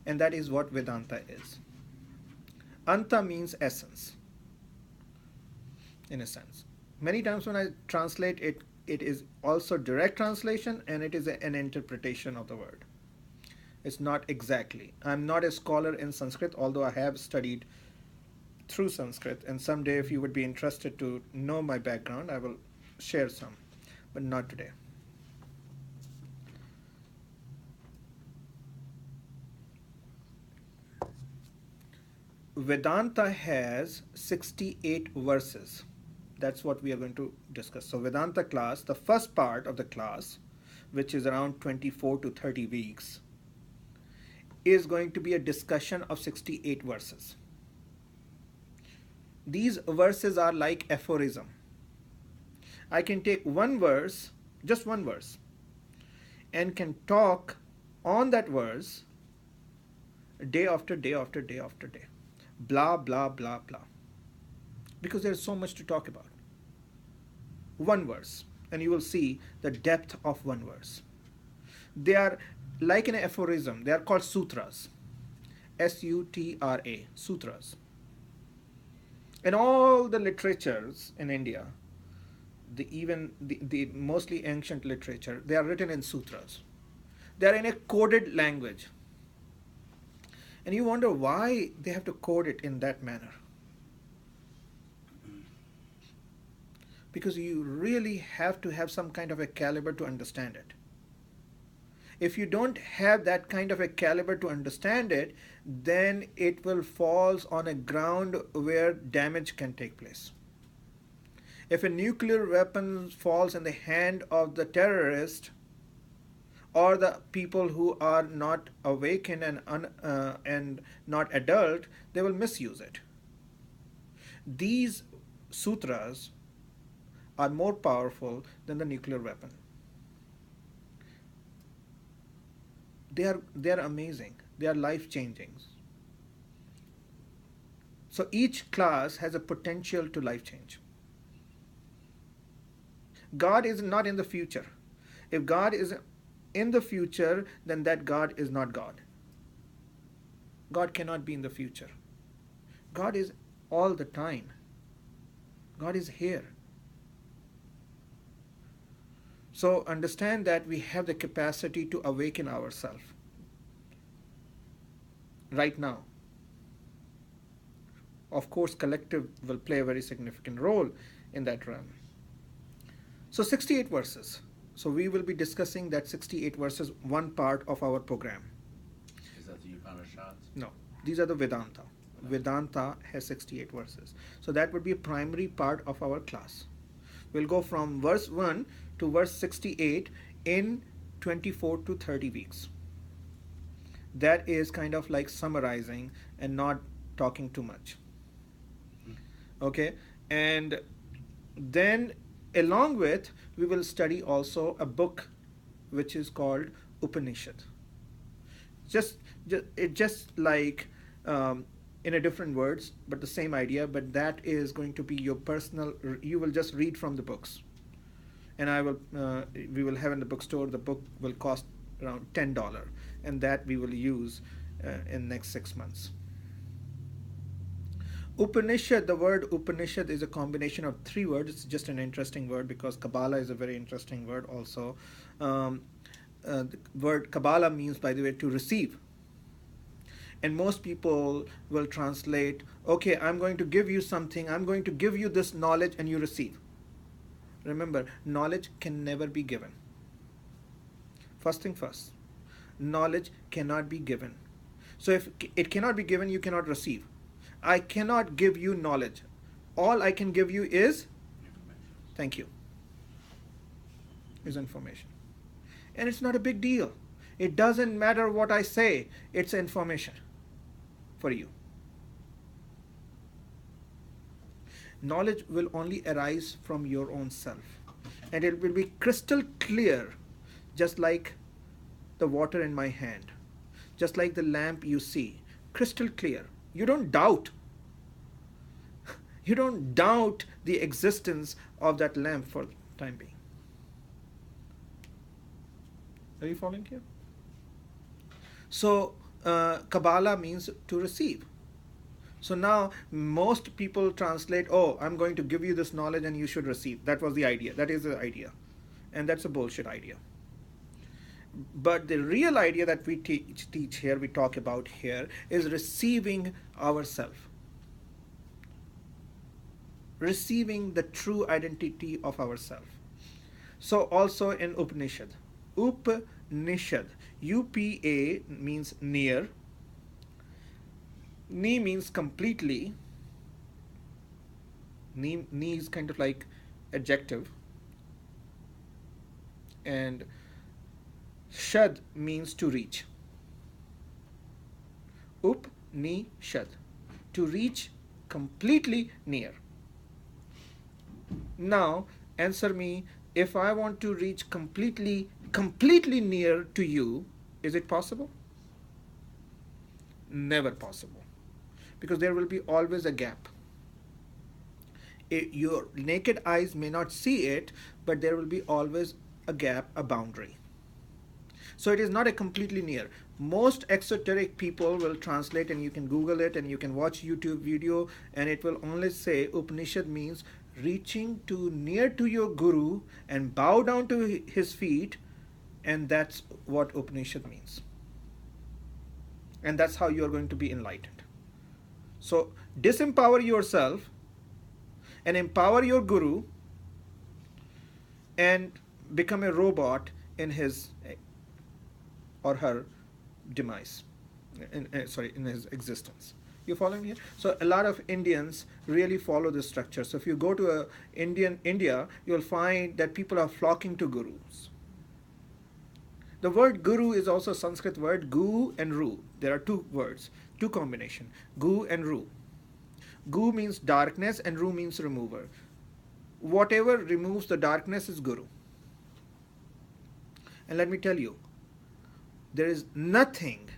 And that is what Vedanta is. Anta means essence, in a sense. Many times when I translate it, it is also direct translation and it is an interpretation of the word. It's not exactly. I'm not a scholar in Sanskrit, although I have studied through Sanskrit. And someday, if you would be interested to know my background, I will share some, but not today. Vedanta has 68 verses. That's what we are going to discuss. So, Vedanta class, the first part of the class, which is around 24 to 30 weeks, is going to be a discussion of 68 verses. These verses are like aphorism. I can take one verse, just one verse, and can talk on that verse day after day after day after day. Blah, blah, blah, blah. Because there's so much to talk about. One verse, and you will see the depth of one verse. They are like an aphorism. They are called sutras. Sutra, sutras. In all the literatures in India, the mostly ancient literature, they are written in sutras. They are in a coded language. And you wonder why they have to code it in that manner. Because you really have to have some kind of a caliber to understand it. If you don't have that kind of a caliber to understand it, then it will fall on a ground where damage can take place. If a nuclear weapon falls in the hand of the terrorist or the people who are not awakened and not adult, they will misuse it. These sutras are more powerful than the nuclear weapon. They are amazing. They are life changing. So each class has a potential to life change. God is not in the future. If God is in the future, then that God is not God. God cannot be in the future. God is all the time. God is here. So understand that we have the capacity to awaken ourselves right now. Of course, collective will play a very significant role in that realm. So 68 verses. So we will be discussing that 68 verses, one part of our program. Is that the Upanishads? No, these are the Vedanta. Vedanta has 68 verses. So that would be a primary part of our class. We'll go from verse 1 to verse 68 in 24 to 30 weeks. That is kind of like summarizing and not talking too much. Okay, and then along with, we will study also a book which is called Upanishad. Just like in a different words, but the same idea. But that is going to be your personal. You will just read from the books, and we will have in the bookstore. The book will cost around $10, and that we will use in next 6 months. Upanishad, the word Upanishad is a combination of three words. It's just an interesting word because Kabbalah is a very interesting word also. The word Kabbalah means, by the way, to receive. And most people will translate, okay, I'm going to give you something, I'm going to give you this knowledge and you receive. Remember, knowledge can never be given. First thing first, knowledge cannot be given. So if it cannot be given, you cannot receive. I cannot give you knowledge. All I can give you is, thank you, is information. And it's not a big deal. It doesn't matter what I say, it's information for you. Knowledge will only arise from your own self. And it will be crystal clear, just like the water in my hand, just like the lamp you see, crystal clear. You don't doubt. You don't doubt the existence of that lamp for the time being. Are you following here? So Kabbalah means to receive. So now most people translate, oh, I'm going to give you this knowledge and you should receive. That was the idea. That is the idea. And that's a bullshit idea. But the real idea that we teach here, we talk about here, is receiving ourselves, receiving the true identity of ourselves. So also in Upanishad, UPA means near, Ni means completely, Ni is kind of like adjective, and Shad means to reach. Shad, to reach completely near. Now answer me, if I want to reach completely near to you, is it possible? Never possible, because there will be always a gap. Your naked eyes may not see it, but there will be always a gap, a boundary. So it is not a completely near. Most exoteric people will translate, and you can Google it and you can watch YouTube video, and it will only say Upanishad means reaching to near to your guru and bow down to his feet, and that's what Upanishad means. And that's how you are going to be enlightened. So disempower yourself and empower your guru and become a robot in his or her demise, in his existence. You following here? So a lot of Indians really follow this structure. So if you go to India, you'll find that people are flocking to gurus. The word guru is also a Sanskrit word, gu and ru. There are two words, two combination, gu and ru. Gu means darkness and ru means remover. Whatever removes the darkness is guru. And let me tell you, there is nothing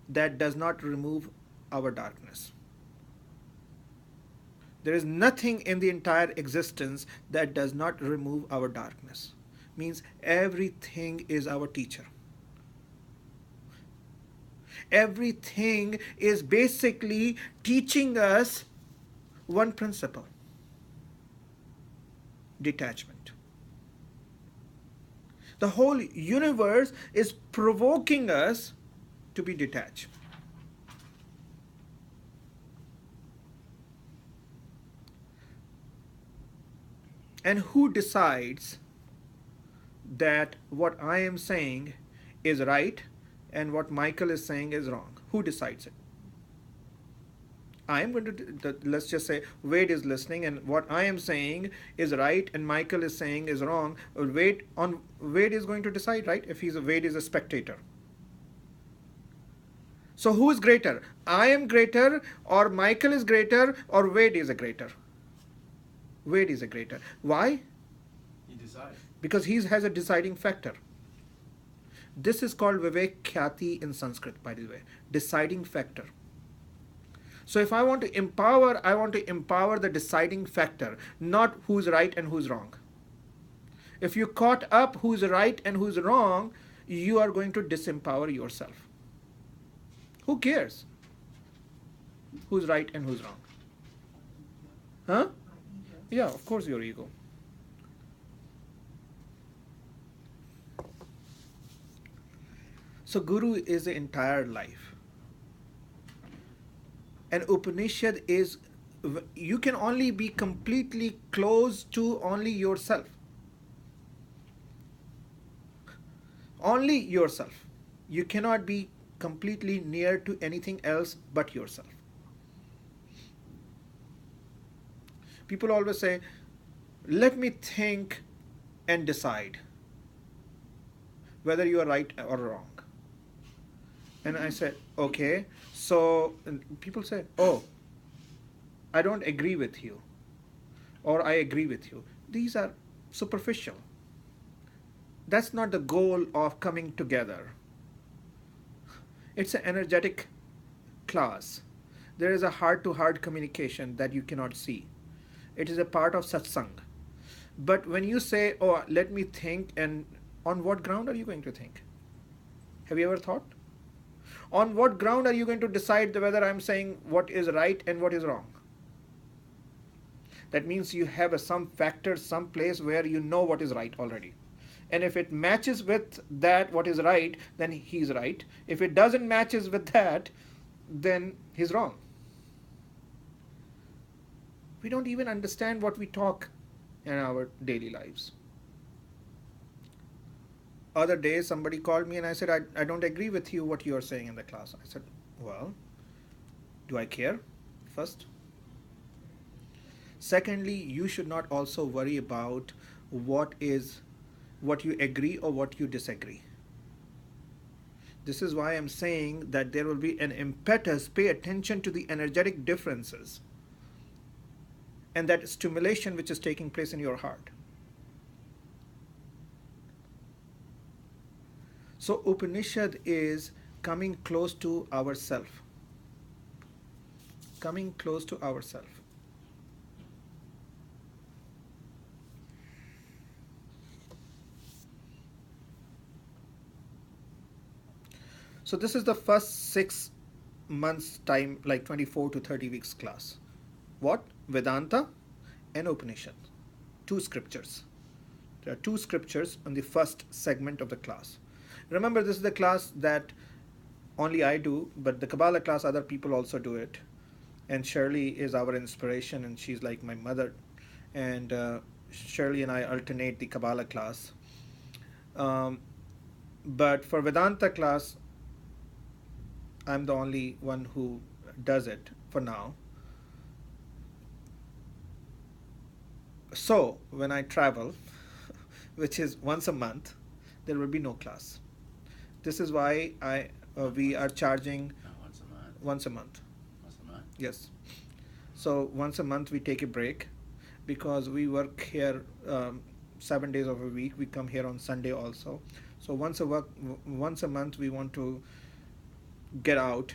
that does not remove our darkness. There is nothing in the entire existence that does not remove our darkness. Means everything is our teacher. Everything is basically teaching us one principle: detachment. The whole universe is provoking us to be detached. And who decides that what I am saying is right and what Michael is saying is wrong? Who decides it? I am going to, let's just say Wade is listening and what I am saying is right and Michael is saying is wrong. Wade is going to decide, right? If Wade is a spectator. So who is greater? I am greater, or Michael is greater, or Wade is a greater? Wade is a greater. Why? He decides. Because he has a deciding factor. This is called Vivek Khyati in Sanskrit, by the way. Deciding factor. So if I want to empower the deciding factor, not who's right and who's wrong. If you caught up who's right and who's wrong, you are going to disempower yourself. Who cares who's right and who's wrong? Huh? Yeah, of course your ego. So Guru is the entire life. And Upanishad is, you can only be completely close to only yourself. Only yourself. You cannot be completely near to anything else but yourself. People always say, let me think and decide whether you are right or wrong. And I said, okay. So people say, oh, I don't agree with you, or I agree with you. These are superficial. That's not the goal of coming together. It's an energetic class. There is a heart-to-heart communication that you cannot see. It is a part of satsang. But when you say, oh, let me think, and on what ground are you going to think? Have you ever thought? On what ground are you going to decide whether I'm saying what is right and what is wrong? That means you have some factor, some place where you know what is right already. And if it matches with that, what is right, then he's right. If it doesn't matches with that, then he's wrong. We don't even understand what we talk in our daily lives. Other day, somebody called me and I said, I don't agree with you what you are saying in the class. I said, well, do I care? First. Secondly, you should not also worry about what you agree or what you disagree. This is why I'm saying that there will be an impetus. Pay attention to the energetic differences and that stimulation which is taking place in your heart. So Upanishad is coming close to ourself. Coming close to ourself. So this is the first 6 months time, like 24 to 30 weeks class. What? Vedanta and Upanishad. Two scriptures. There are two scriptures on the first segment of the class. Remember, this is the class that only I do, but the Kabbalah class, other people also do it. And Shirley is our inspiration, and she's like my mother. And Shirley and I alternate the Kabbalah class. But for Vedanta class, I'm the only one who does it for now. So when I travel, which is once a month, there will be no class. This is why we are charging No, once a month. once a month. Once a month. Yes. So once a month we take a break because we work here 7 days of a week. We come here on Sunday also. So once a month we want to get out